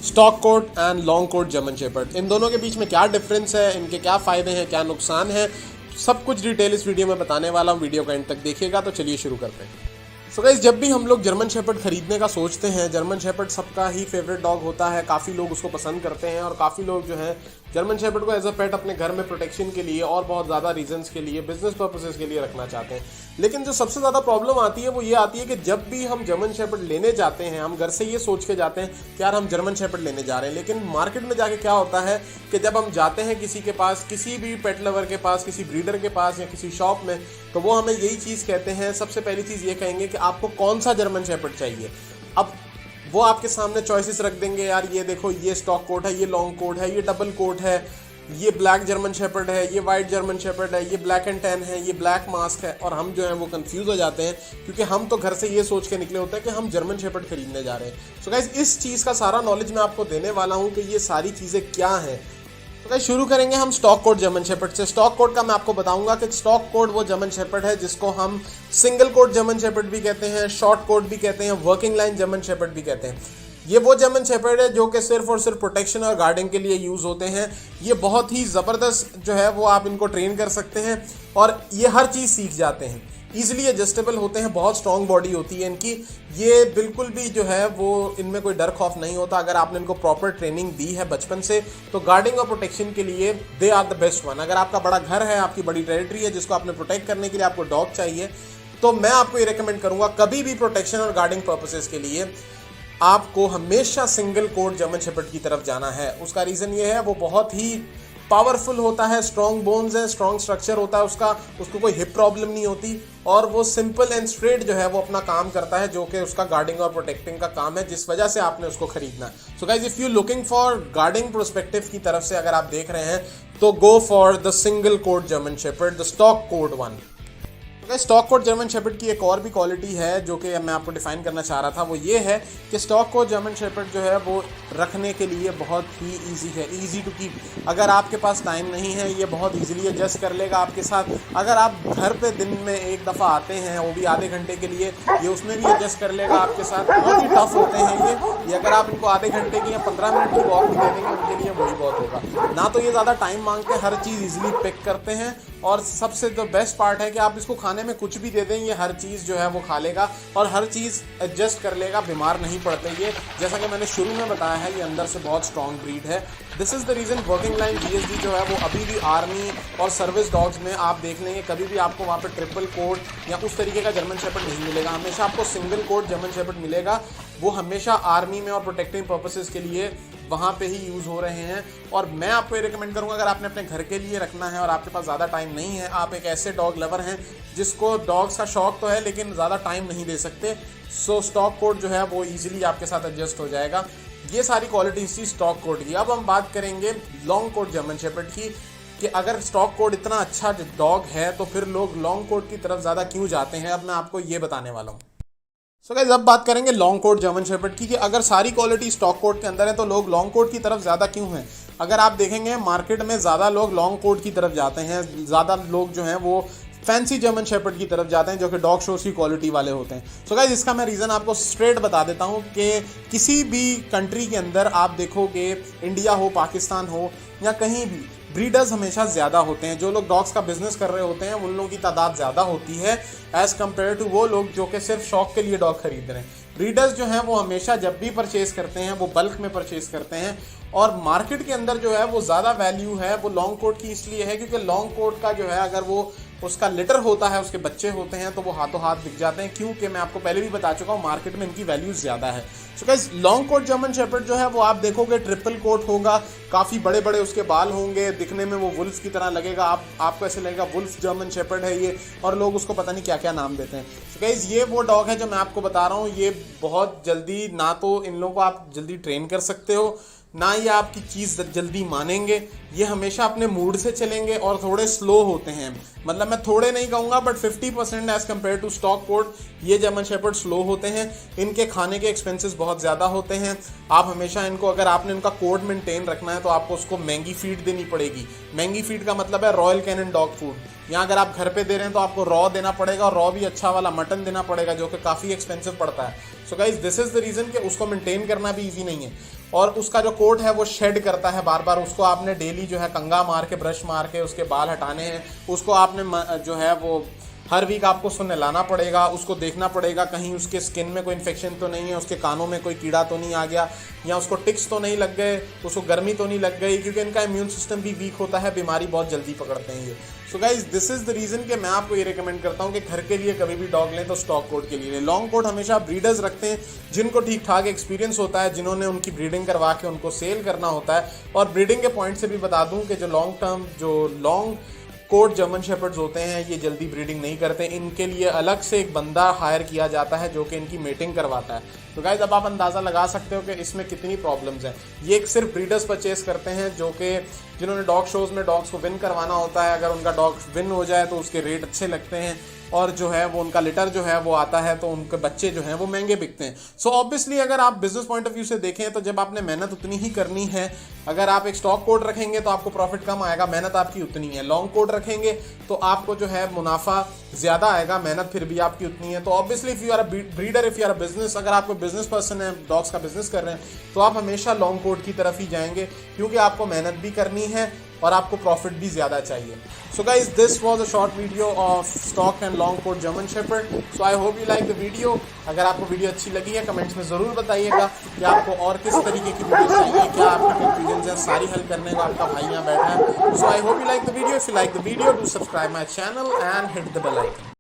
Stock coat and long coat German shepherd, इन दोनों के बीच में क्या डिफरेंस है, इनके क्या फ़ायदे हैं, क्या नुकसान है, सब कुछ डिटेल इस वीडियो में बताने वाला हूँ। वीडियो का एंड तक देखिएगा। तो चलिए शुरू करते हैं। सो गाइस, जब भी हम लोग जर्मन शेपर्ड खरीदने का सोचते हैं, जर्मन शेपर्ड सबका ही फेवरेट डॉग होता है, काफ़ी लोग उसको पसंद करते हैं और काफ़ी लोग जो है जर्मन शेपर्ड को एज अ पेट अपने घर में प्रोटेक्शन के लिए और बहुत ज़्यादा रीजंस के लिए, बिजनेस पर्पसेस के लिए रखना चाहते हैं। लेकिन जो सबसे ज़्यादा प्रॉब्लम आती है वो ये आती है कि जब भी हम जर्मन शेपर्ड लेने जाते हैं, हम घर से ये सोच के जाते हैं कि यार हम जर्मन शेपर्ड लेने जा रहे हैं, लेकिन मार्केट में जाके क्या होता है कि जब हम जाते हैं किसी के पास, किसी भी पेट लवर के पास, किसी ब्रीडर के पास या किसी शॉप में, तो वो हमें यही चीज़ कहते हैं। सबसे पहली चीज़ ये कहेंगे कि आपको कौन सा जर्मन शेपर्ड चाहिए। अब वो आपके सामने चॉइसेस रख देंगे, यार ये देखो, ये स्टॉक कोट है, ये लॉन्ग कोट है, ये डबल कोट है, ये ब्लैक जर्मन शेपर्ड है, ये वाइट जर्मन शेपर्ड है, ये ब्लैक एंड टैन है, ये ब्लैक मास्क है। और हम जो है वो कंफ्यूज हो जाते हैं क्योंकि हम तो घर से ये सोच के निकले होते हैं कि हम जर्मन शेपर्ड खरीदने जा रहे हैं। सो गाइस, इस चीज़ का सारा नॉलेज मैं आपको देने वाला हूँ कि ये सारी चीज़ें क्या हैं। तो गाइस, शुरू करेंगे हम स्टॉक कोट जर्मन शेपर्ड से। स्टॉक कोट का मैं आपको बताऊंगा कि स्टॉक कोट वो जर्मन शेपर्ड है जिसको हम सिंगल कोट जर्मन शेपर्ड भी कहते हैं, शॉर्ट कोट भी कहते हैं, वर्किंग लाइन जर्मन शेपर्ड भी कहते हैं। ये वो जर्मन शेपर्ड है जो कि सिर्फ और सिर्फ प्रोटेक्शन और गार्डिंग के लिए यूज़ होते हैं। ये बहुत ही ज़बरदस्त जो है वो आप इनको ट्रेन कर सकते हैं और ये हर चीज़ सीख जाते हैं, ईजिली एडजस्टेबल होते हैं, बहुत स्ट्रॉन्ग बॉडी होती है इनकी। ये बिल्कुल भी जो है वो इनमें कोई डर खौफ नहीं होता। अगर आपने इनको प्रॉपर ट्रेनिंग दी है बचपन से तो गार्डिंग और प्रोटेक्शन के लिए they are the best one. अगर आपका बड़ा घर है, आपकी बड़ी टेरिटरी है जिसको आपने प्रोटेक्ट करने के लिए आपको डॉग चाहिए, तो मैं आपको ये रिकमेंड करूँगा कभी भी प्रोटेक्शन और गार्डिंग पर्पसेस के लिए आपको हमेशा सिंगल कोट जर्मन शेपर्ड की तरफ जाना है। उसका रीज़न ये है, वो बहुत ही पावरफुल होता है, स्ट्रॉन्ग बोन्स है, स्ट्रॉन्ग स्ट्रक्चर होता है उसको कोई हिप प्रॉब्लम नहीं होती और वो सिंपल एंड स्ट्रेट जो है वो अपना काम करता है, जो कि उसका गार्डिंग और प्रोटेक्टिंग का काम है, जिस वजह से आपने उसको खरीदना है। So guys, if you looking for guarding prospective की तरफ से अगर आप देख रहे हैं तो go for the single coat German shepherd, the stock coat one. Stock coat German shepherd की एक और भी क्वालिटी है जो कि मैं आपको डिफाइन करना चाह रहा था, वो ये है कि स्टॉक कोट जर्मन शेपर्ड जो है वो रखने के लिए बहुत ही इजी है, इजी टू कीप। अगर आपके पास टाइम नहीं है, ये बहुत इजीली एडजस्ट कर लेगा आपके साथ। अगर आप घर पे दिन में एक दफ़ा आते हैं, वो भी आधे घंटे के लिए, ये उसमें भी एडजस्ट कर लेगा आपके साथ। बहुत ही टफ होते हैं ये अगर आप इनको आधे घंटे की या 15 मिनट की वॉक भी दे देंगे उनके लिए वही बहुत होगा। ना तो ये ज़्यादा टाइम मांगते हैं, हर चीज़ ईजिली पिक करते हैं और सबसे जो बेस्ट पार्ट है कि आप इसको खाने में कुछ भी दे दें, ये हर चीज़ जो है वो खा लेगा और हर चीज़ एडजस्ट कर लेगा, बीमार नहीं पड़ते ये। जैसा कि मैंने शुरू में बताया है, ये अंदर से बहुत स्ट्रॉन्ग ब्रीड है। This is the reason working line GSD जो है वो अभी भी आर्मी और सर्विस डॉग्स में आप देख लेंगे, कभी भी आपको वहाँ पर ट्रिपल कोट या उस तरीके का जर्मन शेपर्ड नहीं मिलेगा। हमेशा आपको सिंगल कोट जर्मन शेपर्ड मिलेगा। वो हमेशा आर्मी में और प्रोटेक्टिंग पर्पसेस के लिए वहाँ पे ही यूज़ हो रहे हैं। और मैं आपको ये रिकमेंड करूँगा, अगर आपने अपने घर के लिए रखना है और आपके पास ज़्यादा टाइम नहीं है, आप एक ऐसे डॉग लवर हैं जिसको डॉग्स का शौक तो है लेकिन ज़्यादा टाइम नहीं दे सकते, सो स्टॉक कोट जो है वो ईजिली आपके साथ एडजस्ट हो जाएगा। ये सारी क्वालिटीज थी स्टॉक कोट की। अब हम बात करेंगे लॉन्ग कोट जर्मन शेपर्ड की कि अगर स्टॉक कोट इतना अच्छा डॉग है तो फिर लोग लॉन्ग कोट की तरफ ज़्यादा क्यों जाते हैं। अब मैं आपको ये बताने वाला हूँ। सो गाइस, अब बात करेंगे लॉन्ग कोट जर्मन शेपर्ड की कि अगर सारी क्वालिटी स्टॉक कोट के अंदर है तो लोग लॉन्ग कोट की तरफ ज़्यादा क्यों हैं। अगर आप देखेंगे मार्केट में ज़्यादा लोग लॉन्ग कोट की तरफ जाते हैं, ज़्यादा लोग जो हैं वो फैंसी जर्मन शेपर्ड की तरफ जाते हैं जो कि डॉग शोज की क्वालिटी वाले होते हैं। सो गाइस, इसका मैं रीज़न आपको स्ट्रेट बता देता हूँ कि किसी भी कंट्री के अंदर आप देखोगे, इंडिया हो, पाकिस्तान हो या कहीं भी, ब्रीडर्स हमेशा ज़्यादा होते हैं। जो लोग डॉग्स का बिजनेस कर रहे होते हैं उन लोगों की तादाद ज़्यादा होती है एज़ कम्पेयर टू वो लोग जो कि सिर्फ शौक के लिए डॉग खरीद रहे हैं। ब्रीडर्स जो हैं वो हमेशा जब भी परचेज़ करते हैं वो बल्क में परचेज़ करते हैं और मार्केट के अंदर जो है वो ज़्यादा वैल्यू है वो लॉन्ग कोट की इसलिए है क्योंकि लॉन्ग कोट का जो है अगर वो उसका लिटर होता है, उसके बच्चे होते हैं तो वो हाथों हाथ बिक जाते हैं, क्योंकि मैं आपको पहले भी बता चुका हूँ मार्केट में इनकी वैल्यू ज़्यादा है। So guys, long coat German shepherd जो है वो आप देखोगे ट्रिपल कोट होगा, काफ़ी बड़े बड़े उसके बाल होंगे, दिखने में वो वुल्फ की तरह लगेगा, आपको ऐसे लगेगा वुल्फ जर्मन शेपर्ड है ये, और लोग उसको पता नहीं क्या क्या नाम देते हैं। सो गाइस, ये वो डॉग है जो मैं आपको बता रहा हूँ, ये बहुत जल्दी, ना तो इन लोगों को आप जल्दी ट्रेन कर सकते हो, ना ये आपकी चीज़ जल्दी मानेंगे। ये हमेशा अपने मूड से चलेंगे और थोड़े स्लो होते हैं। मतलब मैं थोड़े नहीं कहूँगा but 50% as compare to stock coat ये जर्मन शेपर्ड स्लो होते हैं। इनके खाने के एक्सपेंसेस बहुत ज़्यादा होते हैं। आप हमेशा इनको, अगर आपने इनका कोड मेंटेन रखना है तो आपको उसको महंगी फीड देनी पड़ेगी। महंगी फीड का मतलब है रॉयल कैनन डॉग फूड। यहाँ अगर आप घर पे दे रहे हैं तो आपको रॉ देना पड़ेगा, और रॉ भी अच्छा वाला मटन देना पड़ेगा जो कि काफ़ी एक्सपेंसिव पड़ता है। So guys, this is the reason कि उसको मेंटेन करना भी ईजी नहीं है। और उसका जो कोट है वो शेड करता है बार बार। उसको आपने डेली जो है कंघा मार के, ब्रश मार के उसके बाल हटाने हैं। उसको आपने जो है वो हर वीक आपको उसको नहलाना पड़ेगा, उसको देखना पड़ेगा कहीं उसके स्किन में कोई इन्फेक्शन तो नहीं है, उसके कानों में कोई कीड़ा तो नहीं आ गया, या उसको टिक्स तो नहीं लग गए, उसको गर्मी तो नहीं लग गई, क्योंकि इनका इम्यून सिस्टम भी वीक होता है, बीमारी बहुत जल्दी पकड़ते हैं ये। सो guys this is the reason कि मैं आपको ये रिकमेंड करता हूँ कि घर के लिए कभी भी डॉग लें तो स्टॉक कोट के लिए लें। लॉन्ग कोट हमेशा ब्रीडर्स रखते हैं जिनको ठीक ठाक एक्सपीरियंस होता है, जिन्होंने उनकी ब्रीडिंग करवा के उनको सेल करना होता है। और ब्रीडिंग के पॉइंट से भी बता दूँ कि जो लॉन्ग कोट जर्मन शेपर्ड्स होते हैं ये जल्दी ब्रीडिंग नहीं करते, इनके लिए अलग से एक बंदा हायर किया जाता है जो कि इनकी मेटिंग करवाता है। तो गाइज अब आप अंदाज़ा लगा सकते हो कि इसमें कितनी प्रॉब्लम्स हैं। ये एक सिर्फ ब्रीडर्स परचेस करते हैं जो कि जिन्होंने डॉग शोज़ में डॉग्स को विन करवाना होता है। अगर उनका डॉग विन हो जाए तो उसके रेट अच्छे लगते हैं, और जो है वो उनका लिटर जो है वो आता है तो उनके बच्चे जो हैं वो महंगे बिकते हैं। सो ऑब्वियसली अगर आप बिजनेस पॉइंट ऑफ व्यू से देखें तो जब आपने मेहनत उतनी ही करनी है, अगर आप एक स्टॉक कोट रखेंगे तो आपको प्रॉफिट कम आएगा, मेहनत आपकी उतनी है। लॉन्ग कोट रखेंगे तो आपको जो है मुनाफा ज़्यादा आएगा, मेहनत फिर भी आपकी उतनी है। तो obviously if you are a breeder, if you are a business, अगर आपको बिजनेस पर्सन है, डॉग्स का बिजनेस कर रहे हैं, तो आप हमेशा लॉन्ग कोट की तरफ ही जाएंगे, क्योंकि आपको मेहनत भी करनी है और आपको प्रॉफिट भी ज़्यादा चाहिए। So guys this was a short video of stock and long coat German shepherd. So I hope you like the video. अगर आपको वीडियो अच्छी लगी है कमेंट्स में ज़रूर बताइएगा कि आपको और किस तरीके की वीडियो चाहिए, क्या आपकी कंफ्यूजन है सारी हल करने को आपका भाई यहाँ बैठा है। So I hope you like the video. If you like the video do subscribe my channel and hit the bell icon.